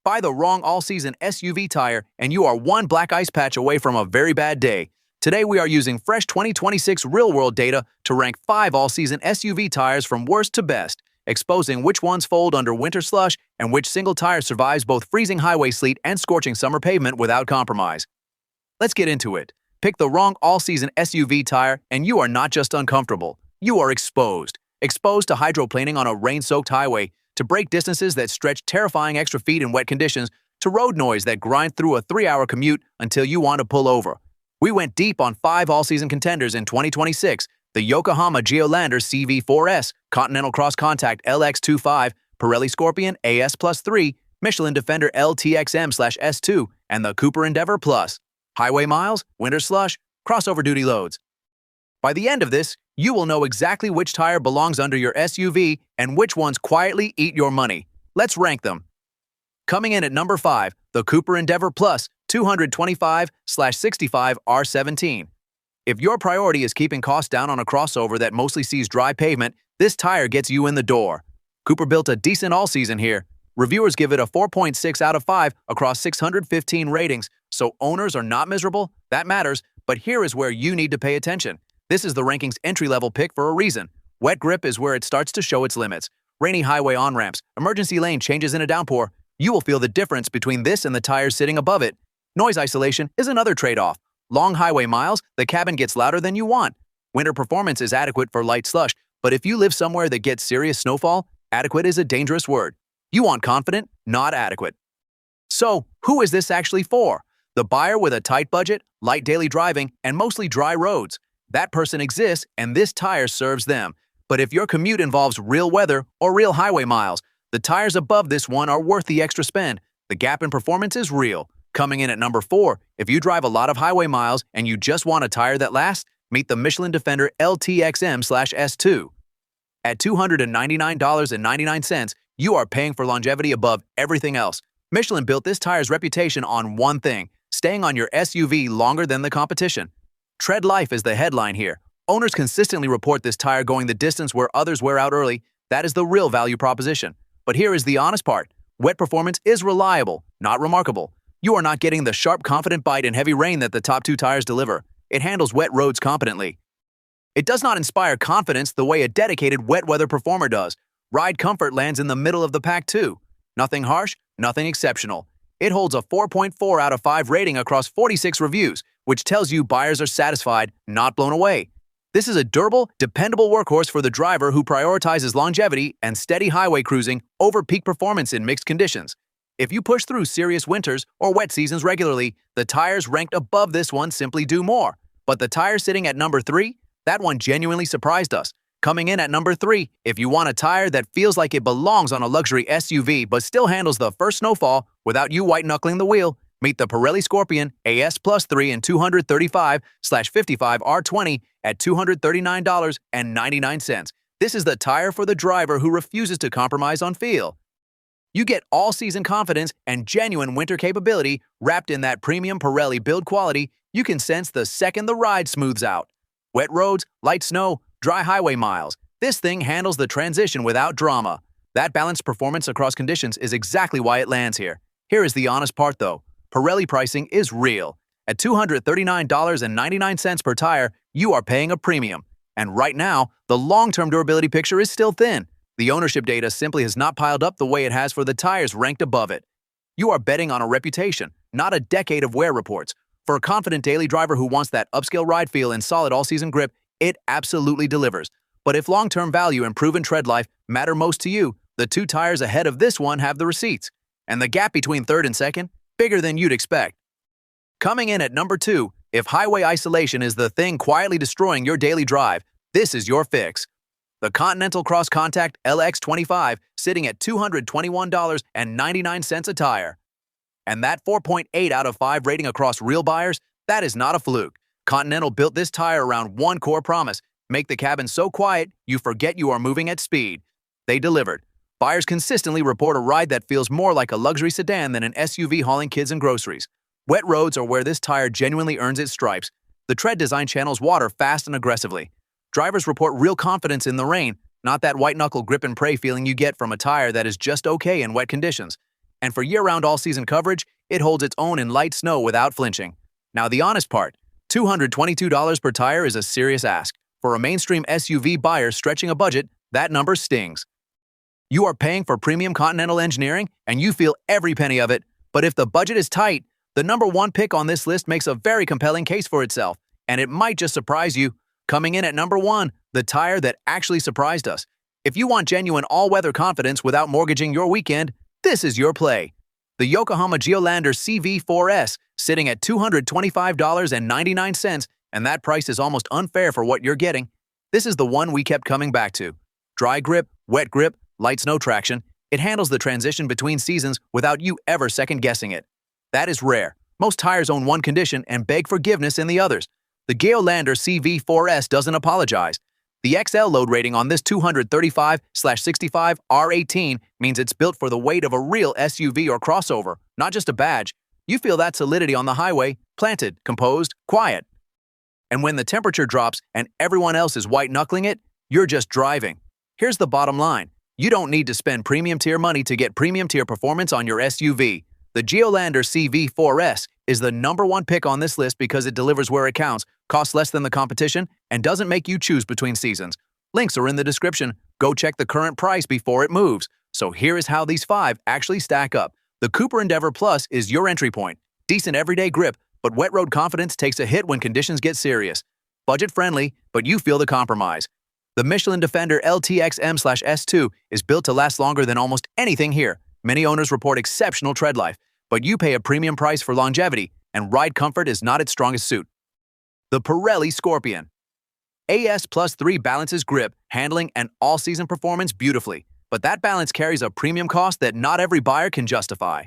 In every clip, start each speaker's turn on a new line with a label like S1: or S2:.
S1: Buy the wrong all-season SUV tire and you are one black ice patch away from a very bad day. Today we are using fresh 2026 real-world data to rank 5 all-season SUV tires from worst to best, exposing which ones fold under winter slush and which single tire survives both freezing highway sleet and scorching summer pavement without compromise. Let's get into it. Pick the wrong all-season SUV tire and you are not just uncomfortable, you are exposed. Exposed to hydroplaning on a rain-soaked highway, to brake distances that stretch terrifying extra feet in wet conditions, to road noise that grind through a 3-hour commute until you want to pull over. We went deep on 5 all-season contenders in 2026, the Yokohama Geolanders CV4S, Continental Cross Contact LX25, Pirelli Scorpion AS Plus 3, Michelin Defender LTXM/S2, and the Cooper Endeavor Plus. Highway miles, winter slush, crossover duty loads. By the end of this, you will know exactly which tire belongs under your SUV and which ones quietly eat your money. Let's rank them. Coming in at number 5, the Cooper Endeavor Plus 225/65 R17. If your priority is keeping costs down on a crossover that mostly sees dry pavement, this tire gets you in the door. Cooper built a decent all-season here. Reviewers give it a 4.6 out of 5 across 615 ratings, so owners are not miserable. That matters, but here is where you need to pay attention. This is the ranking's entry-level pick for a reason. Wet grip is where it starts to show its limits. Rainy highway on-ramps, emergency lane changes in a downpour. You will feel the difference between this and the tires sitting above it. Noise isolation is another trade-off. Long highway miles, the cabin gets louder than you want. Winter performance is adequate for light slush, but if you live somewhere that gets serious snowfall, adequate is a dangerous word. You want confident, not adequate. So, who is this actually for? The buyer with a tight budget, light daily driving, and mostly dry roads. That person exists, and this tire serves them. But if your commute involves real weather or real highway miles, the tires above this one are worth the extra spend. The gap in performance is real. Coming in at number 4, if you drive a lot of highway miles and you just want a tire that lasts, meet the Michelin Defender LTXM/S2. At $299.99, you are paying for longevity above everything else. Michelin built this tire's reputation on one thing: staying on your SUV longer than the competition. Tread life is the headline here. Owners consistently report this tire going the distance where others wear out early. That is the real value proposition. But here is the honest part. Wet performance is reliable, not remarkable. You are not getting the sharp, confident bite in heavy rain that the top 2 tires deliver. It handles wet roads competently. It does not inspire confidence the way a dedicated wet weather performer does. Ride comfort lands in the middle of the pack too. Nothing harsh, nothing exceptional. It holds a 4.4 out of 5 rating across 46 reviews, which tells you buyers are satisfied, not blown away. This is a durable, dependable workhorse for the driver who prioritizes longevity and steady highway cruising over peak performance in mixed conditions. If you push through serious winters or wet seasons regularly, the tires ranked above this one simply do more. But the tire sitting at number 3, that one genuinely surprised us. Coming in at number 3, if you want a tire that feels like it belongs on a luxury SUV but still handles the first snowfall without you white-knuckling the wheel, meet the Pirelli Scorpion AS Plus 3 in 235/55 R20 at $239.99. This is the tire for the driver who refuses to compromise on feel. You get all-season confidence and genuine winter capability wrapped in that premium Pirelli build quality you can sense the second the ride smooths out. Wet roads, light snow, dry highway miles. This thing handles the transition without drama. That balanced performance across conditions is exactly why it lands here. Here is the honest part though. Pirelli pricing is real. At $239.99 per tire, you are paying a premium. And right now, the long-term durability picture is still thin. The ownership data simply has not piled up the way it has for the tires ranked above it. You are betting on a reputation, not a decade of wear reports. For a confident daily driver who wants that upscale ride feel and solid all-season grip, it absolutely delivers. But if long-term value and proven tread life matter most to you, the 2 tires ahead of this one have the receipts. And the gap between third and second, bigger than you'd expect. Coming in at number 2, if highway isolation is the thing quietly destroying your daily drive, this is your fix. The Continental Cross Contact LX25 sitting at $221.99 a tire. And that 4.8 out of 5 rating across real buyers, that is not a fluke. Continental built this tire around one core promise: make the cabin so quiet you forget you are moving at speed. They delivered. Buyers consistently report a ride that feels more like a luxury sedan than an SUV hauling kids and groceries. Wet roads are where this tire genuinely earns its stripes. The tread design channels water fast and aggressively. Drivers report real confidence in the rain, not that white-knuckle grip-and-pray feeling you get from a tire that is just okay in wet conditions. And for year-round all-season coverage, it holds its own in light snow without flinching. Now the honest part, $222 per tire is a serious ask. For a mainstream SUV buyer stretching a budget, that number stings. You are paying for premium Continental engineering, and you feel every penny of it. But if the budget is tight, the number one pick on this list makes a very compelling case for itself, and it might just surprise you. Coming in at number 1, the tire that actually surprised us. If you want genuine all-weather confidence without mortgaging your weekend, this is your play. The Yokohama Geolanders CV4S, sitting at $225.99, and that price is almost unfair for what you're getting. This is the one we kept coming back to. Dry grip, wet grip, light snow traction. It handles the transition between seasons without you ever second-guessing it. That is rare. Most tires own one condition and beg forgiveness in the others. The Geolanders CV4S doesn't apologize. The XL load rating on this 235/65 R18 means it's built for the weight of a real SUV or crossover, not just a badge. You feel that solidity on the highway, planted, composed, quiet. And when the temperature drops and everyone else is white-knuckling it, you're just driving. Here's the bottom line. You don't need to spend premium-tier money to get premium-tier performance on your SUV. The Geolanders CV4S is the number one pick on this list because it delivers where it counts, costs less than the competition, and doesn't make you choose between seasons. Links are in the description. Go check the current price before it moves. So here is how these 5 actually stack up. The Cooper Endeavor Plus is your entry point. Decent everyday grip, but wet road confidence takes a hit when conditions get serious. Budget-friendly, but you feel the compromise. The Michelin Defender LTXM/S2 is built to last longer than almost anything here. Many owners report exceptional tread life, but you pay a premium price for longevity, and ride comfort is not its strongest suit. The Pirelli Scorpion AS+3 balances grip, handling, and all-season performance beautifully, but that balance carries a premium cost that not every buyer can justify.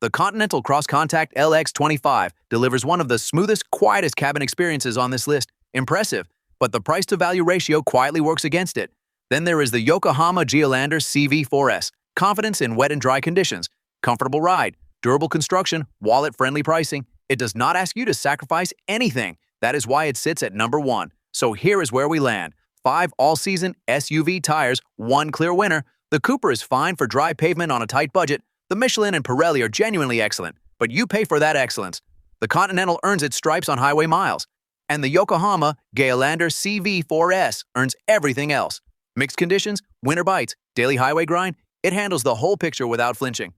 S1: The Continental Cross-Contact LX25 delivers one of the smoothest, quietest cabin experiences on this list. Impressive, but the price-to-value ratio quietly works against it. Then there is the Yokohama Geolanders CV4S. Confidence in wet and dry conditions, comfortable ride, durable construction, wallet-friendly pricing. It does not ask you to sacrifice anything. That is why it sits at number 1. So here is where we land. 5 all-season SUV tires, 1 clear winner. The Cooper is fine for dry pavement on a tight budget. The Michelin and Pirelli are genuinely excellent, but you pay for that excellence. The Continental earns its stripes on highway miles. And the Yokohama Geolanders CV4S earns everything else. Mixed conditions, winter bites, daily highway grind. It handles the whole picture without flinching.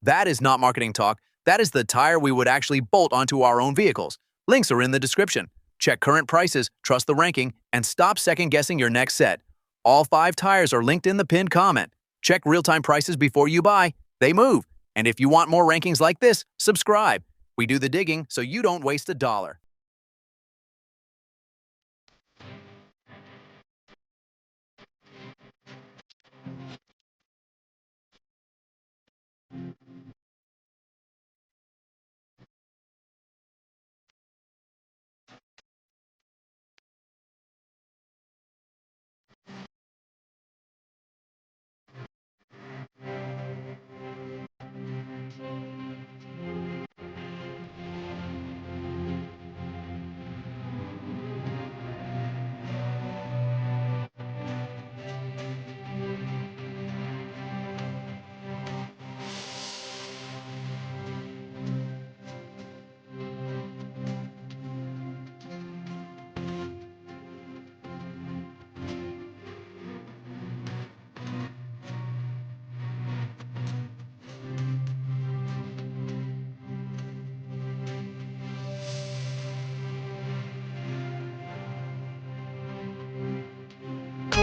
S1: That is not marketing talk. That is the tire we would actually bolt onto our own vehicles. Links are in the description. Check current prices, trust the ranking, and stop second-guessing your next set. All 5 tires are linked in the pinned comment. Check real-time prices before you buy. They move. And if you want more rankings like this, subscribe. We do the digging so you don't waste $1.